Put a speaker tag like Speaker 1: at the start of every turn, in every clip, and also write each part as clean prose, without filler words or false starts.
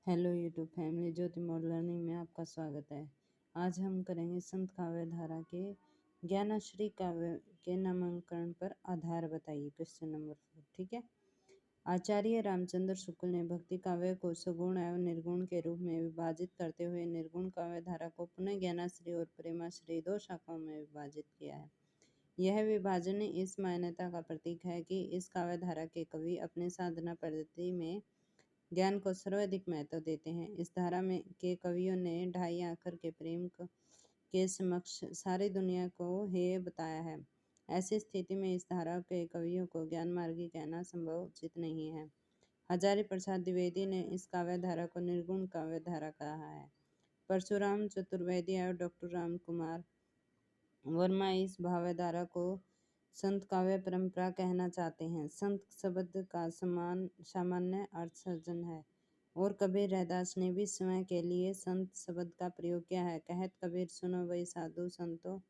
Speaker 1: Hello YouTube family, ज्योति model learning में आपका स्वागत है। आज हम करेंगे संत काव्य धारा के ज्ञानाश्री काव्य के नामांकन पर आधार बताइए, क्वेश्चन नंबर 4। ठीक है। आचार्य रामचंद्र शुक्ल ने भक्ति काव्य को सगुण एवं निर्गुण के रूप में विभाजित करते हुए निर्गुण काव्य धारा को पुनः ज्ञानाश्री और प्रेमाश्री दो शाखाओं में विभाजित किया है। यह विभाजन इस मान्यता का प्रतीक है कि इस काव्य धारा के कवि अपने साधना पद्धति में ज्ञान को सर्वाधिक महत्व देते हैं। इस धारा में के कवियों ने ढाई आखर के प्रेम के समक्ष सारी दुनिया को हेय बताया है। ऐसी स्थिति में इस धारा के कवियों को ज्ञान मार्गी कहना संभव उचित नहीं है। हजारी प्रसाद द्विवेदी ने इस काव्य धारा को निर्गुण काव्य धारा कहा है। परशुराम चतुर्वेदी और डॉक्टर राम कुमार वर्मा इस भाव्य धारा को संत काव्य परंपरा कहना चाहते हैं। संत शब्द का सामान्य अर्थ सज्जन है और कबीर रैदास ने भी स्वयं के लिए संत शब्द का प्रयोग किया है। कहत कबीर सुनो वही साधु संतो,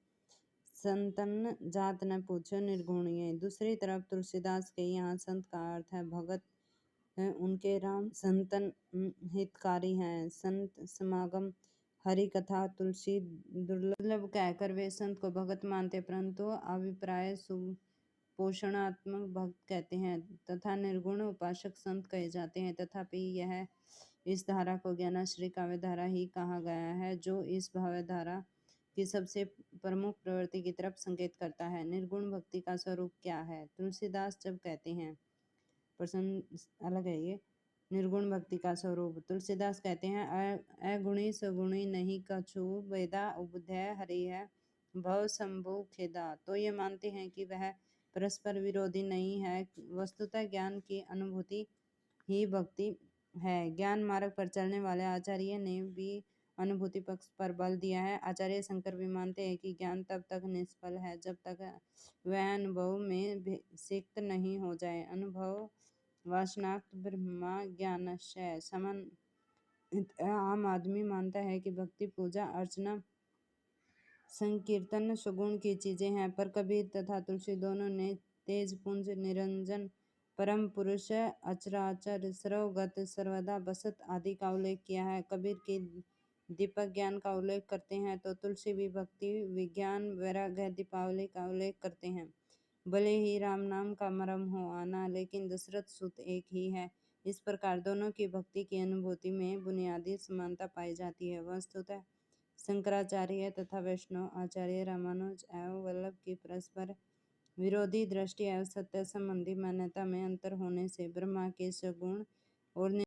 Speaker 1: संतन जात न पूछो निर्गुणिये। दूसरी तरफ तुलसीदास के यहाँ संत का अर्थ है भगत, उनके राम संतन हितकारी हैं। संत समागम हरि कथा तुलसी दुर्लभ कहकर वे संत को भगत मानते, परंतु अभिप्राय पोषणात्मक भक्त कहते हैं तथा निर्गुण उपासक संत कहे जाते हैं। तथापि यह इस धारा को ज्ञानाश्री काव्य धारा ही कहा गया है, जो इस भाव्य धारा की सबसे प्रमुख प्रवृत्ति की तरफ संकेत करता है। निर्गुण भक्ति का स्वरूप क्या है? तुलसीदास जब कहते हैं, प्रश्न अलग है ये। निर्गुण भक्ति का स्वरूप तुलसीदास कहते हैं, अगुणी सगुणी नहीं कछु वेदा उबुधय हरि है भव शंभु खेदा। तो ये मानते हैं कि वह परस्पर विरोधी नहीं है, वस्तुतः ज्ञान की अनुभूति ही भक्ति है। ज्ञान मार्ग पर चलने वाले आचार्य ने भी अनुभूति पक्ष पर बल दिया है। आचार्य शंकर भी मानते हैं कि ज्ञान तब तक निष्फल है जब तक वह अनुभव में सिक्त नहीं हो जाए। अनुभव वासनाक्त ब्रह्मा ज्ञानस्य समन। आम आदमी मानता है कि भक्ति पूजा अर्चना संकीर्तन सुगुण की चीजें हैं, पर कबीर तथा तुलसी दोनों ने तेज पुंज निरंजन परम पुरुष अचराचर सर्वगत सर्वदा बसत आदि का उल्लेख किया है। कबीर की दीपक ज्ञान का उल्लेख करते हैं तो तुलसी भी भक्ति विज्ञान वैराग्य दीपावली का उल्लेख करते हैं। भले ही राम नाम का मरम हो आना, लेकिन दशरथ सुत एक ही है। इस प्रकार दोनों की भक्ति की अनुभूति में बुनियादी समानता पाई जाती है। वस्तुतः शंकराचार्य तथा वैष्णव आचार्य रामानुज एवं वल्लभ की परस्पर विरोधी दृष्टि एवं सत्य संबंधी मान्यता में अंतर होने से ब्रह्मा के सगुण और